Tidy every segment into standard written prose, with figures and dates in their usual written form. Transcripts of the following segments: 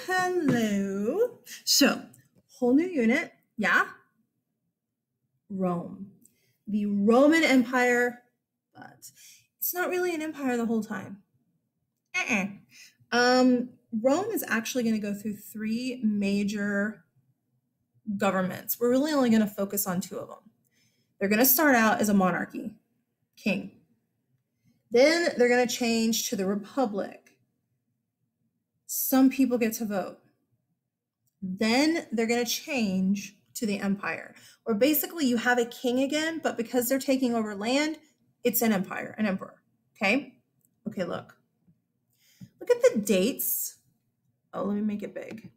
Hello. So, whole new unit. Yeah. Rome. The Roman Empire, but it's not really an empire the whole time. Rome is actually going to go through three major governments. We're really only going to focus on two of them. They're going to start out as a monarchy, king. Then they're going to change to the republic. Some people get to vote. Then they're going to change to the empire, where basically you have a king again, but because they're taking over land, it's an empire, an emperor. Okay? Okay, look. Look at the dates. Oh, let me make it big.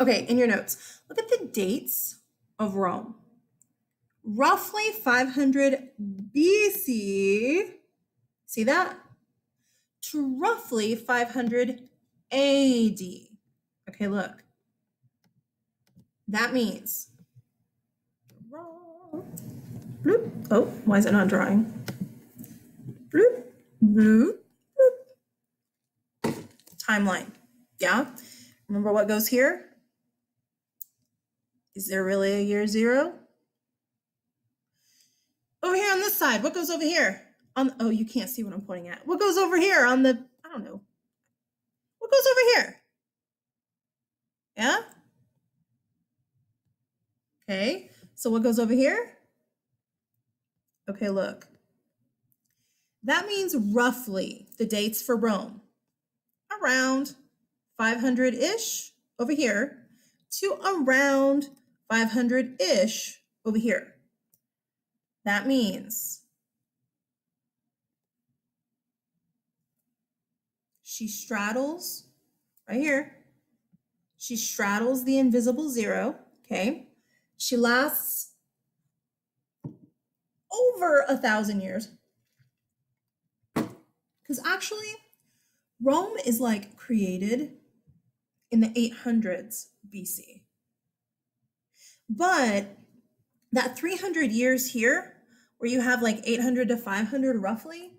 Okay, in your notes, look at the dates of Rome. Roughly 500 BC, see that? To roughly 500 AD. Okay, look. That means, bloop. Oh, why is it not drawing? Bloop, bloop, bloop. Timeline, yeah? Remember what goes here? Is there really a year zero? Over here on this side, what goes over here? Oh, you can't see what I'm pointing at. What goes over here on the, I don't know. What goes over here? Yeah? Okay, so what goes over here? Okay, look. That means roughly the dates for Rome, around 500-ish over here to around 500-ish over here. That means she straddles right here. She straddles the invisible zero, okay? She lasts over 1,000 years. Because actually, Rome is like created in the 800s BC. But that 300 years here, where you have like 800 to 500 roughly,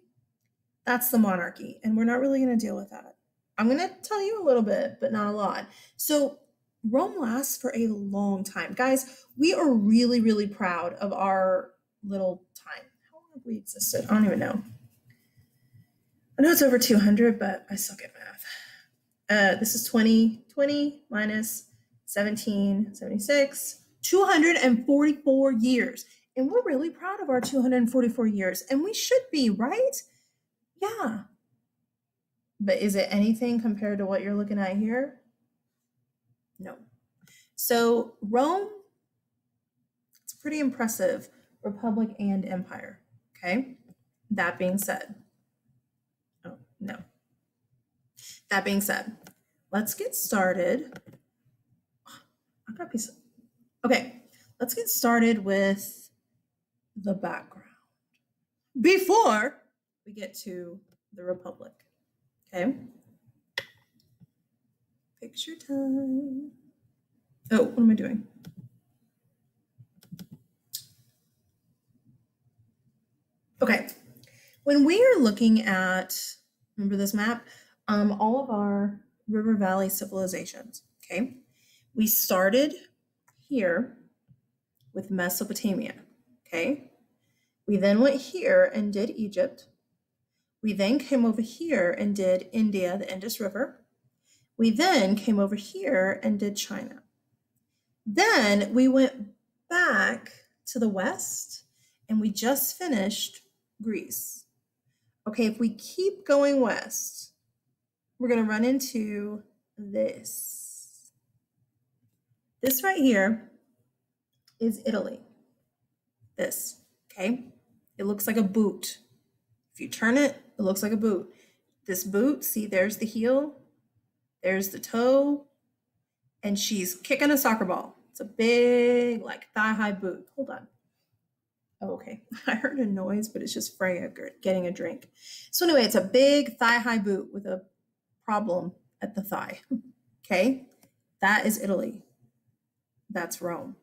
that's the monarchy. And we're not really going to deal with that. I'm going to tell you a little bit, but not a lot. So Rome lasts for a long time. Guys, we are really, really proud of our little time. How long have we existed? I don't even know. I know it's over 200, but I suck at math. This is 2020 minus 1776, 244 years. And we're really proud of our 244 years. And we should be, right? Yeah. But is it anything compared to what you're looking at here? No. So Rome, it's pretty impressive, republic and empire, okay? That being said, oh, no. That being said, let's get started. I got a piece of, okay, let's get started with the background before we get to the republic, okay? Picture time. Oh, what am I doing? Okay, when we are looking at, remember this map? All of our river valley civilizations, okay? We started here with Mesopotamia, okay? We then went here and did Egypt. We then came over here and did India, the Indus River. We then came over here and did China. Then we went back to the west and we just finished Greece. Okay, if we keep going west, we're going to run into this. This right here is Italy. This, okay? It looks like a boot. If you turn it, it looks like a boot. This boot, see, there's the heel, there's the toe, and she's kicking a soccer ball. It's a big, like, thigh-high boot. Hold on. Oh, okay. I heard a noise, but it's just Freya getting a drink. So anyway, it's a big thigh-high boot with a problem at the thigh. Okay? That is Italy. That's Rome.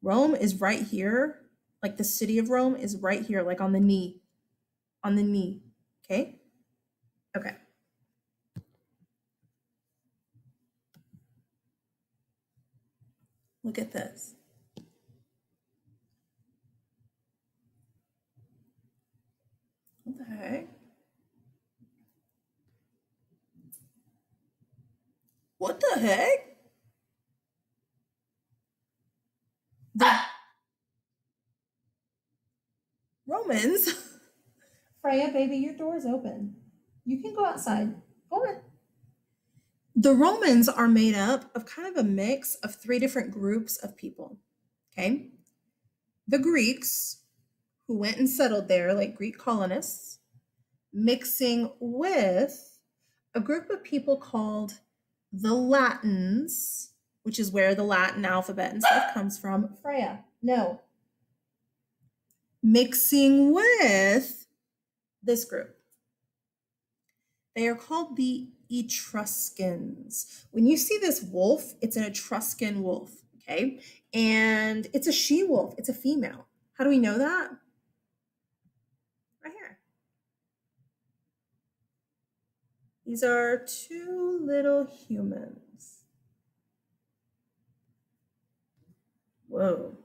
Rome is right here. Like the city of Rome is right here, like on the knee. On the knee. Okay? Okay. Look at this. What the heck? What the heck? The Romans. Freya, baby, your door's open. You can go outside. Go on. The Romans are made up of kind of a mix of three different groups of people. Okay. The Greeks, who went and settled there, like Greek colonists, mixing with a group of people called the Latins, which is where the Latin alphabet and stuff comes from. Freya, no. Mixing with this group. They are called the Etruscans. When you see this wolf, it's an Etruscan wolf, okay? And it's a she-wolf, it's a female. How do we know that? Right here. These are two little humans. Whoa.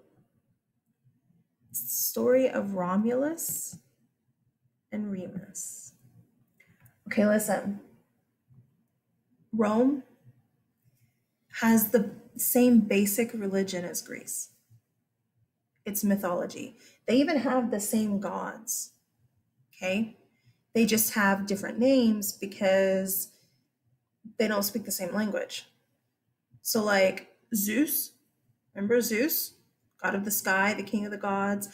It's the story of Romulus and Remus. Okay, listen. Rome has the same basic religion as Greece. It's mythology. They even have the same gods. Okay? They just have different names because they don't speak the same language. So, like Zeus, remember Zeus, god of the sky, the king of the gods?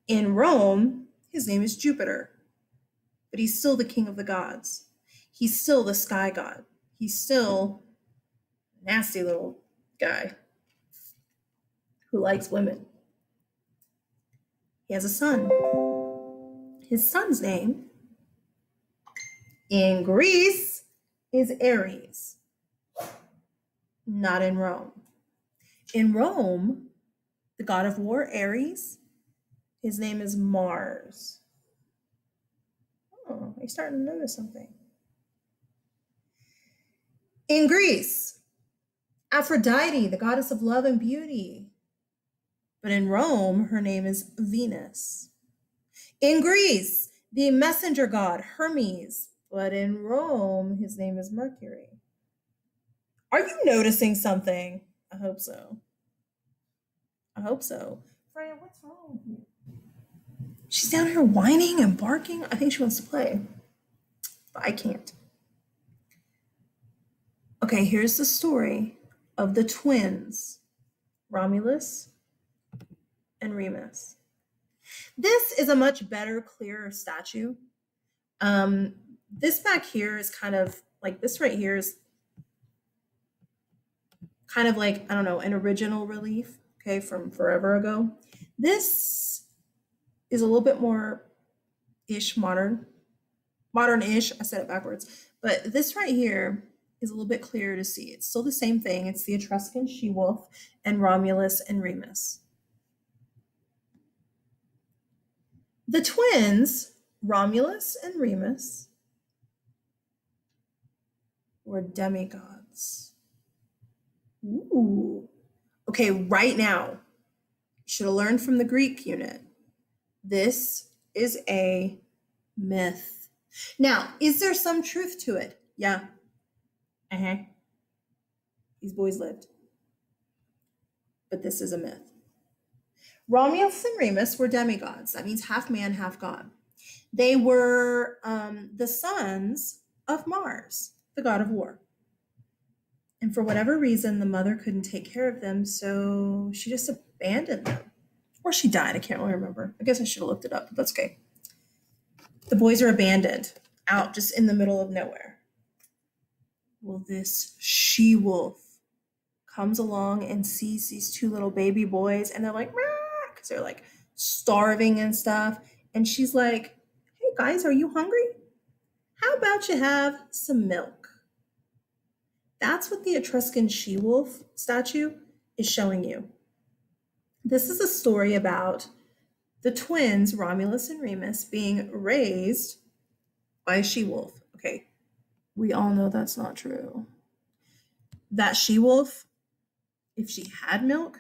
In Rome, his name is Jupiter, but he's still the king of the gods. He's still the sky god. He's still a nasty little guy who likes women. He has a son. His son's name in Greece is Ares, not in Rome. In Rome, the god of war, Ares, his name is Mars. Oh, you're starting to notice something. In Greece, Aphrodite, the goddess of love and beauty. But in Rome, her name is Venus. In Greece, the messenger god, Hermes. But in Rome, his name is Mercury. Are you noticing something? I hope so. I hope so. Freya, what's wrong with you? She's down here whining and barking. I think she wants to play, but I can't. Okay, here's the story of the twins, Romulus and Remus. This is a much better, clearer statue. This back here is kind of like this right here is kind of like, I don't know, an original relief, okay, from forever ago. This is a little bit more modern-ish. I said it backwards, but this right here is a little bit clearer to see. It's still the same thing. It's the Etruscan she-wolf and Romulus and Remus. The twins, Romulus and Remus, were demigods. Ooh. Okay, right now, you should have learned from the Greek unit. This is a myth. Now, is there some truth to it? Yeah. These boys lived. But this is a myth. Romulus and Remus were demigods. That means half man, half god. They were the sons of Mars, the god of war. And for whatever reason, the mother couldn't take care of them, so she just abandoned them. Or she died, I can't really remember. I guess I should have looked it up, but that's okay. The boys are abandoned, out just in the middle of nowhere. Well, this she-wolf comes along and sees these two little baby boys, and they're like, because they're like starving and stuff. And she's like, hey guys, are you hungry? How about you have some milk? That's what the Etruscan she-wolf statue is showing you. This is a story about the twins, Romulus and Remus, being raised by a she-wolf. Okay, we all know that's not true. That she-wolf if she had milk,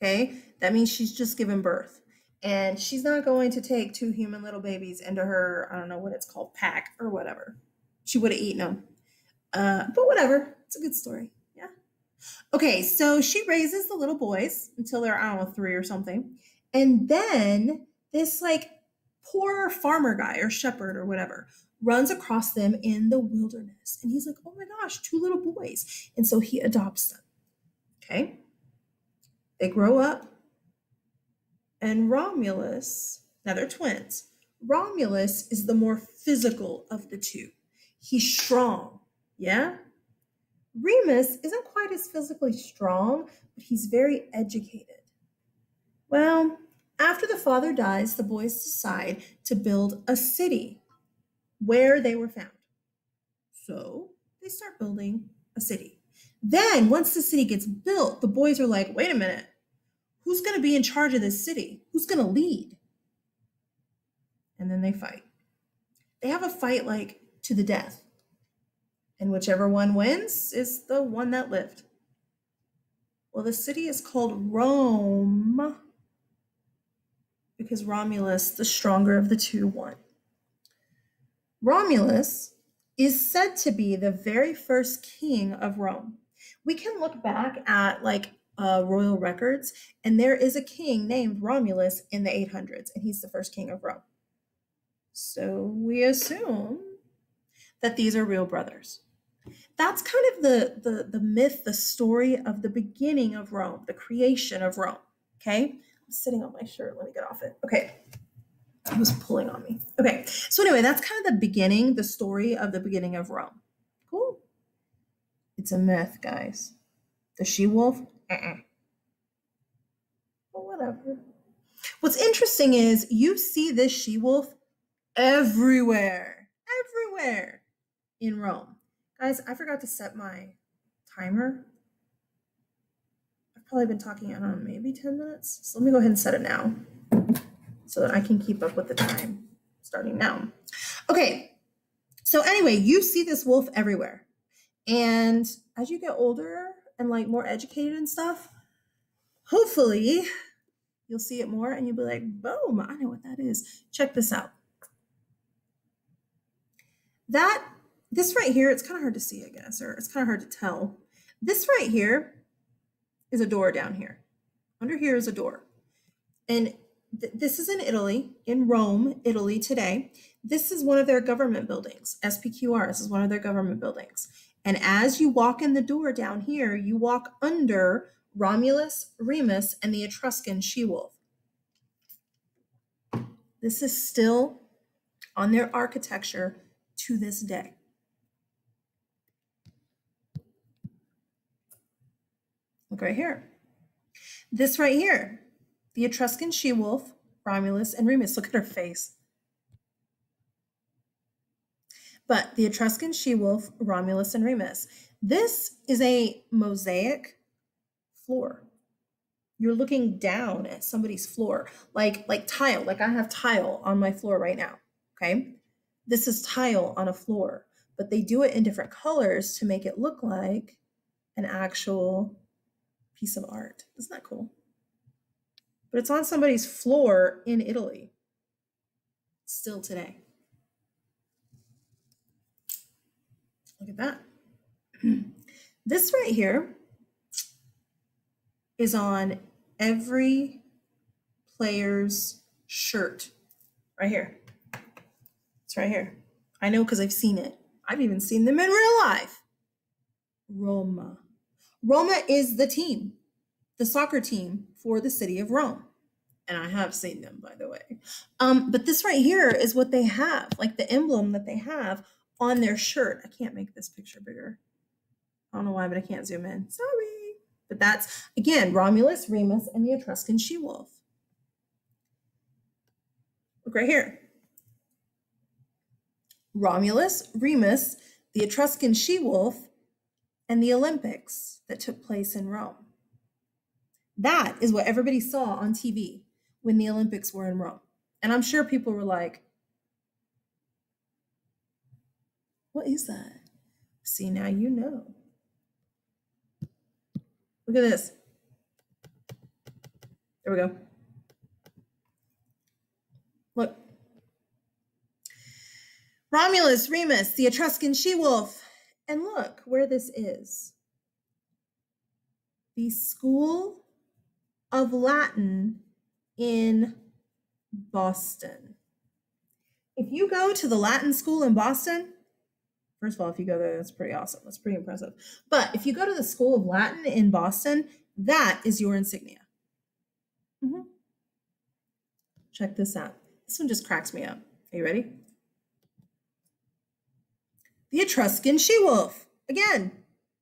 okay, that means she's just given birth. And she's not going to take two human little babies into her, I don't know what it's called, pack or whatever. She would have eaten them. But whatever. It's a good story. Yeah. Okay, so she raises the little boys until they're, I don't know, 3 or something. And then this like poor farmer guy or shepherd or whatever runs across them in the wilderness. And he's like, oh my gosh, 2 little boys. And so he adopts them. Okay. They grow up. And Romulus, now they're twins. Romulus is the more physical of the two. He's strong. Yeah. Remus isn't quite as physically strong, but he's very educated. Well, after the father dies, the boys decide to build a city where they were found. So they start building a city. Then, once the city gets built, the boys are like, wait a minute, who's going to be in charge of this city? Who's going to lead? And then they fight. They have a fight like to the death. And whichever one wins is the one that lived. Well, the city is called Rome because Romulus, the stronger of the two, won. Romulus is said to be the very first king of Rome. We can look back at like royal records, and there is a king named Romulus in the 800s, and he's the first king of Rome. So we assume that these are real brothers. That's kind of the myth, the story of the beginning of Rome, the creation of Rome. Okay, I'm sitting on my shirt. Let me get off it. Okay, it was pulling on me. Okay, so anyway, that's kind of the beginning, the story of the beginning of Rome. Cool. It's a myth, guys. The she-wolf? But whatever. What's interesting is you see this she-wolf everywhere in Rome. Guys, I forgot to set my timer. I've probably been talking, I don't know, maybe 10 minutes. So let me go ahead and set it now so that I can keep up with the time starting now. Okay, so anyway, you see this wolf everywhere. And as you get older and like more educated and stuff, hopefully you'll see it more and you'll be like, boom, I know what that is. Check this out. This right here, it's kind of hard to see, I guess, or it's kind of hard to tell. This right here is a door down here. Under here is a door. And this is in Italy, in Rome, Italy today. This is one of their government buildings, SPQR. This is one of their government buildings. And as you walk in the door down here, you walk under Romulus, Remus, and the Etruscan she-wolf. This is still on their architecture to this day. Look right here. This right here, the Etruscan she-wolf, Romulus, and Remus. Look at her face. But the Etruscan she-wolf, Romulus, and Remus. This is a mosaic floor. You're looking down at somebody's floor, like tile, like I have tile on my floor right now, okay? This is tile on a floor, but they do it in different colors to make it look like an actual piece of art. Isn't that cool? But it's on somebody's floor in Italy, still today. Look at that. This right here is on every player's shirt. Right here. It's right here. I know because I've seen it. I've even seen them in real life. Roma. Roma is the team, the soccer team for the city of Rome. And I have seen them, by the way. But this right here is what they have, like the emblem that they have on their shirt. I can't make this picture bigger. I don't know why, but I can't zoom in. Sorry. But that's, again, Romulus, Remus, and the Etruscan she-wolf. Look right here. Romulus, Remus, the Etruscan she-wolf, and the Olympics that took place in Rome. That is what everybody saw on TV when the Olympics were in Rome. And I'm sure people were like, what is that? See, now you know. Look at this. There we go. Look. Romulus, Remus, the Etruscan she-wolf. And look where this is. The School of Latin in Boston. If you go to the Latin school in Boston, first of all, if you go there, that's pretty awesome. That's pretty impressive. But if you go to the School of Latin in Boston, that is your insignia. Mm-hmm. Check this out. This one just cracks me up. Are you ready? The Etruscan she-wolf. Again,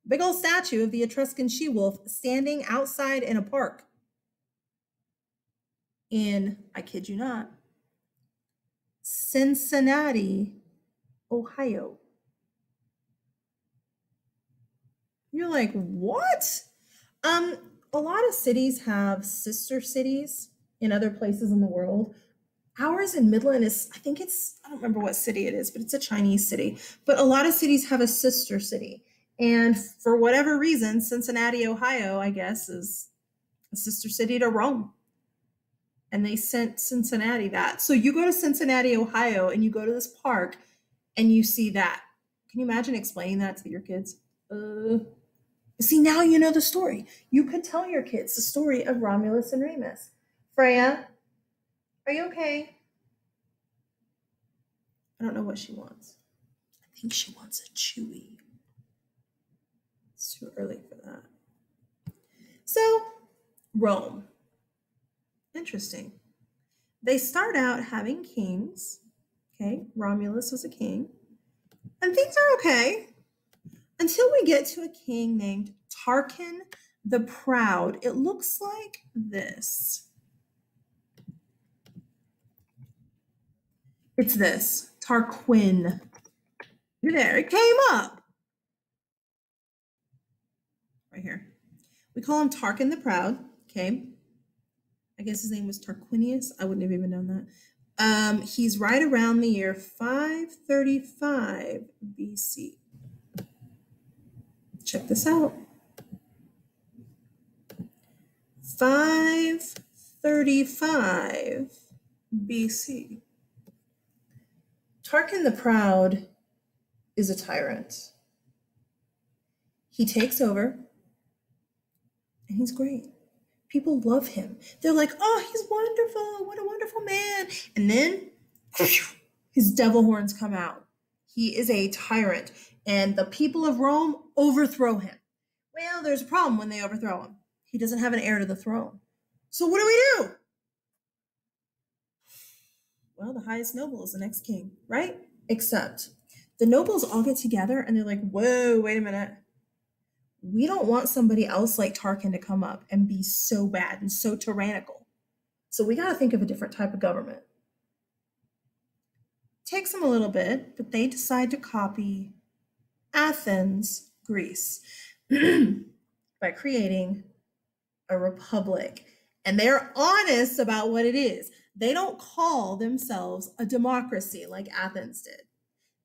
big old statue of the Etruscan she-wolf standing outside in a park in, I kid you not, Cincinnati, Ohio. You're like, what? A lot of cities have sister cities in other places in the world. Ours in Midland is, I don't remember what city it is, but it's a Chinese city. But a lot of cities have a sister city. And for whatever reason, Cincinnati, Ohio, I guess, is a sister city to Rome. And they sent Cincinnati that. So you go to Cincinnati, Ohio, and you go to this park, and you see that. Can you imagine explaining that to your kids? See, now you know the story. You could tell your kids the story of Romulus and Remus. Freya, are you okay? I don't know what she wants. I think she wants a Chewy. It's too early for that. So, Rome. Interesting. They start out having kings. Okay, Romulus was a king. And things are okay until we get to a king named Tarquin the Proud. It looks like this. It's this, Tarquin. There, it came up. Right here. We call him Tarquin the Proud, okay? I guess his name was Tarquinius. I wouldn't have even known that. He's right around the year 535 BC. Check this out. 535 BC. Tarquin the Proud is a tyrant. He takes over, and he's great. People love him. They're like, oh, he's wonderful. What a wonderful man. And then his devil horns come out. He is a tyrant, and the people of Rome overthrow him. Well, there's a problem when they overthrow him. He doesn't have an heir to the throne. So what do? Well, the highest noble is the next king, right? Except the nobles all get together and they're like, whoa, wait a minute. We don't want somebody else like Tarquin to come up and be so bad and so tyrannical. So we got to think of a different type of government. Takes them a little bit, but they decide to copy Athens, Greece, by creating a republic. And they're honest about what it is. They don't call themselves a democracy like Athens did.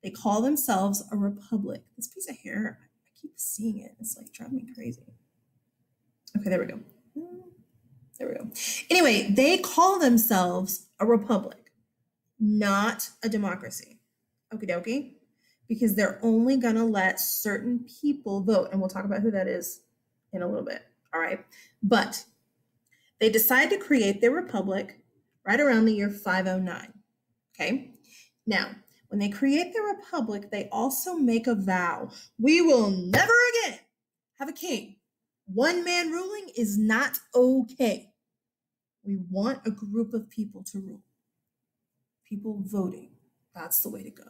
They call themselves a republic. This piece of hair, I keep seeing it. It's like driving me crazy. Okay, there we go. There we go. Anyway, they call themselves a republic, not a democracy. Okie dokie. Because they're only going to let certain people vote. And we'll talk about who that is in a little bit. All right. But they decide to create their republic right around the year 509. Okay. Now, when they create their republic, they also make a vow. We will never again have a king. One man ruling is not okay. We want a group of people to rule. People voting. That's the way to go.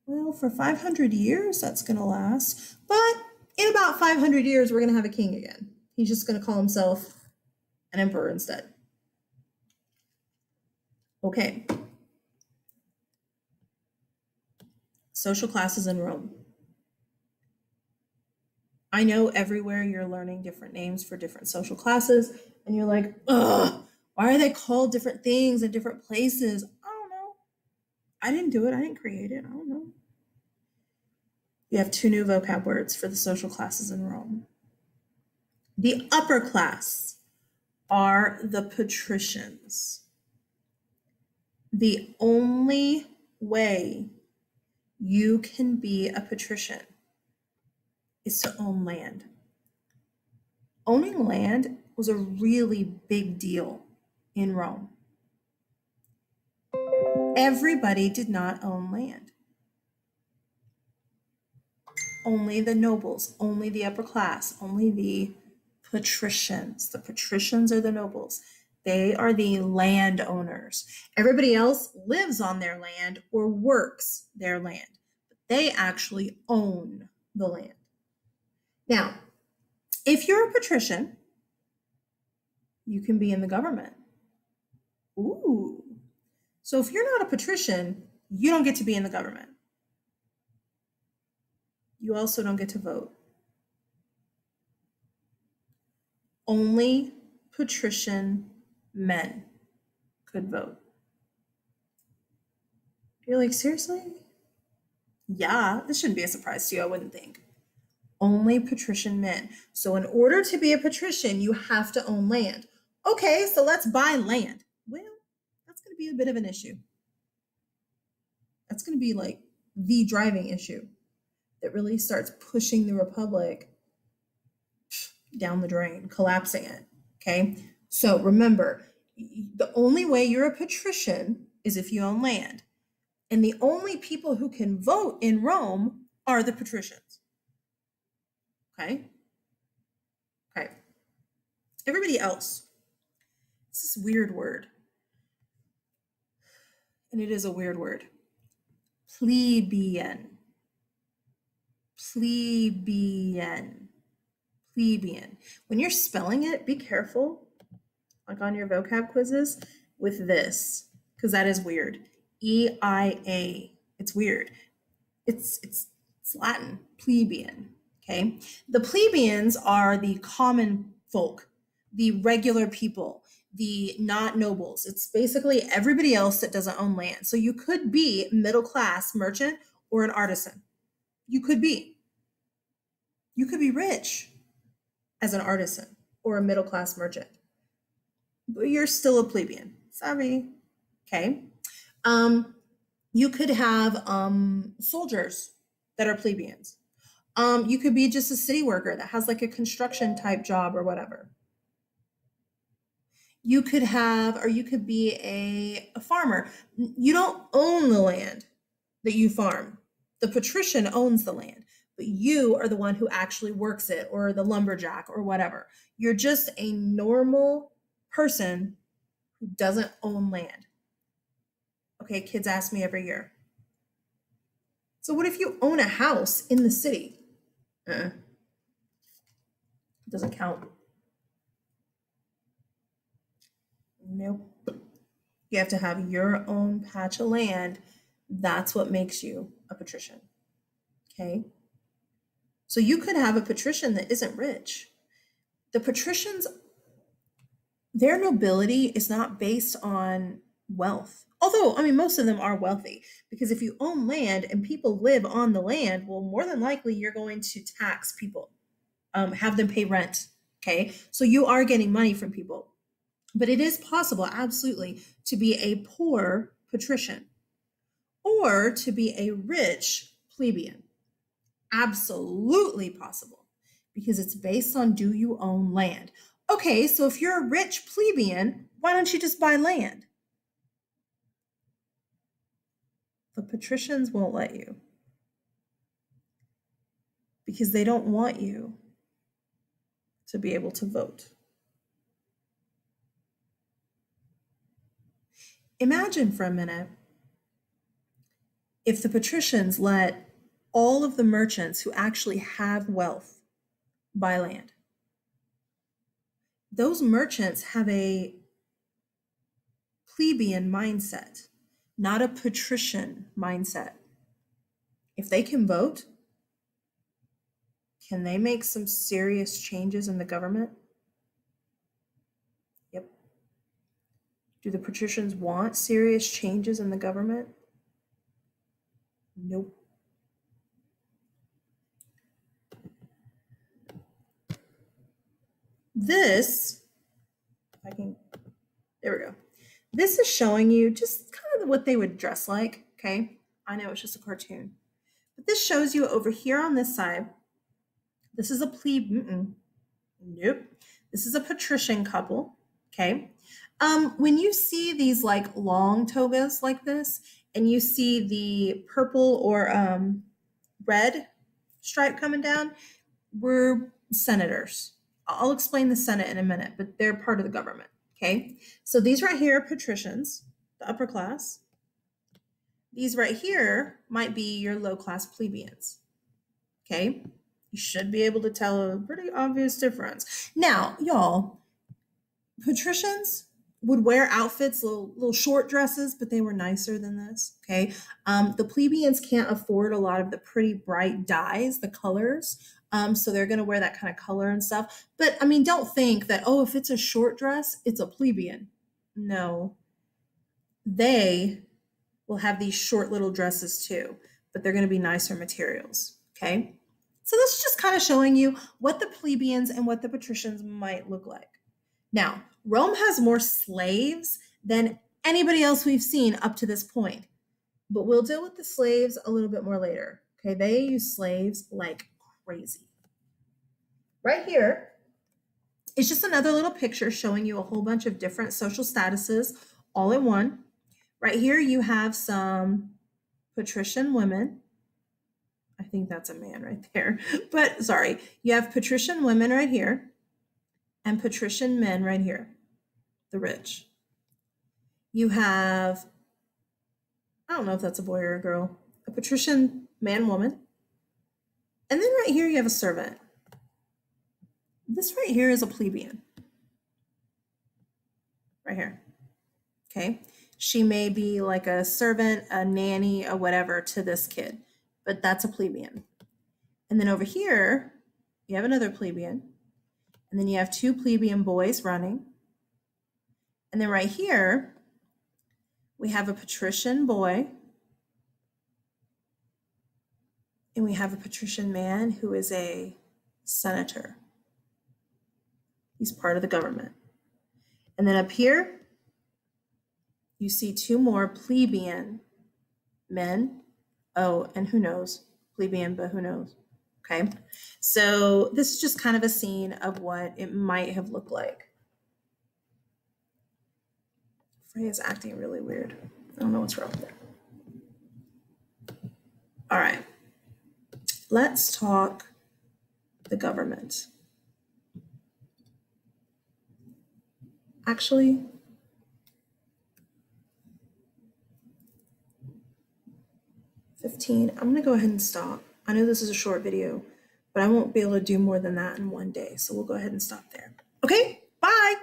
Well, for 500 years, that's going to last. But in about 500 years, we're going to have a king again. He's just going to call himself an emperor instead. Okay. Social classes in Rome. I know everywhere you're learning different names for different social classes, and you're like, ugh, why are they called different things in different places? I don't know. I didn't do it. I didn't create it. I don't know. You have two new vocab words for the social classes in Rome. The upper class are the patricians. The only way you can be a patrician is to own land. Owning land was a really big deal in Rome. Everybody did not own land. Only the nobles, only the upper class, only the patricians. The patricians are the nobles. They are the landowners. Everybody else lives on their land or works their land, but they actually own the land. Now, if you're a patrician, you can be in the government. Ooh. So if you're not a patrician, you don't get to be in the government. You also don't get to vote. Only patrician men could vote. You're like, seriously? Yeah, this shouldn't be a surprise to you, I wouldn't think. Only patrician men. So in order to be a patrician, you have to own land. Okay, so let's buy land. Well, that's going to be a bit of an issue. That's going to be like the driving issue that really starts pushing the republic down the drain, collapsing it. Okay, so remember, the only way you're a patrician is if you own land. And the only people who can vote in Rome are the patricians. Okay? Okay. Everybody else, this is a weird word. And it is a weird word. Plebeian. Plebeian. Plebeian. When you're spelling it, be careful, like on your vocab quizzes, with this, because that is weird. E-I-A. It's weird. It's Latin, plebeian. Okay. The plebeians are the common folk, the regular people, the not nobles. It's basically everybody else that doesn't own land. So you could be middle class merchant or an artisan. You could be. You could be rich as an artisan or a middle class merchant, but you're still a plebeian. Sorry. Okay. You could have soldiers that are plebeians. You could be just a city worker that has like a construction type job or whatever. You could have, or you could be a farmer. You don't own the land that you farm. The patrician owns the land, but you are the one who actually works it, or the lumberjack or whatever. You're just a normal person who doesn't own land. Okay, kids ask me every year. So what if you own a house in the city? It doesn't count. Nope. You have to have your own patch of land. That's what makes you a patrician. Okay? So you could have a patrician that isn't rich. The patricians, their nobility is not based on wealth. Although, I mean, most of them are wealthy, because if you own land and people live on the land, well, more than likely you're going to tax people, have them pay rent. Okay? So you are getting money from people. But it is possible, absolutely, to be a poor patrician or to be a rich plebeian. Absolutely possible, because it's based on, do you own land? Okay, so if you're a rich plebeian, why don't you just buy land? The patricians won't let you, because they don't want you to be able to vote. Imagine for a minute if the patricians let all of the merchants who actually have wealth buy land. Those merchants have a plebeian mindset, not a patrician mindset. If they can vote, can they make some serious changes in the government? Yep. Do the patricians want serious changes in the government? Nope. this, if I can, there we go. This is showing you just kind of what they would dress like, okay? I know it's just a cartoon. But this shows you over here on this side, this is a nope. This is a patrician couple, okay? When you see these like long togas like this, and you see the purple or red stripe coming down, we're senators. I'll explain the Senate in a minute, but they're part of the government, okay? So these right here are patricians, the upper class. These right here might be your low-class plebeians, okay? You should be able to tell a pretty obvious difference. Now, y'all, patricians would wear outfits, little short dresses, but they were nicer than this, okay? The plebeians can't afford a lot of the pretty bright dyes, the colors, so they're going to wear that kind of color and stuff. But, I mean, don't think that, oh, if it's a short dress, it's a plebeian. No. They will have these short little dresses too, but they're going to be nicer materials, okay? So this is just kind of showing you what the plebeians and what the patricians might look like. Now, Rome has more slaves than anybody else we've seen up to this point, but we'll deal with the slaves a little bit more later, okay? They use slaves like crazy. Right here is just another little picture showing you a whole bunch of different social statuses all in one. Right here, you have some patrician women. I think that's a man right there, but sorry. You have patrician women right here and patrician men right here, the rich. You have, I don't know if that's a boy or a girl, a patrician man, woman. And then right here, you have a servant. This right here is a plebeian. Right here, okay? She may be like a servant, a nanny, a whatever to this kid, but that's a plebeian. And then over here, you have another plebeian. And then you have two plebeian boys running. And then right here, we have a patrician boy. And we have a patrician man who is a senator. He's part of the government. And then up here, you see two more plebeian men. Oh, and who knows? Plebeian, but who knows? Okay. So this is just kind of a scene of what it might have looked like. Freya is acting really weird. I don't know what's wrong with her. All right. Let's talk the government. Actually, I'm going to go ahead and stop. I know this is a short video, but I won't be able to do more than that in one day. So we'll go ahead and stop there. Okay, bye.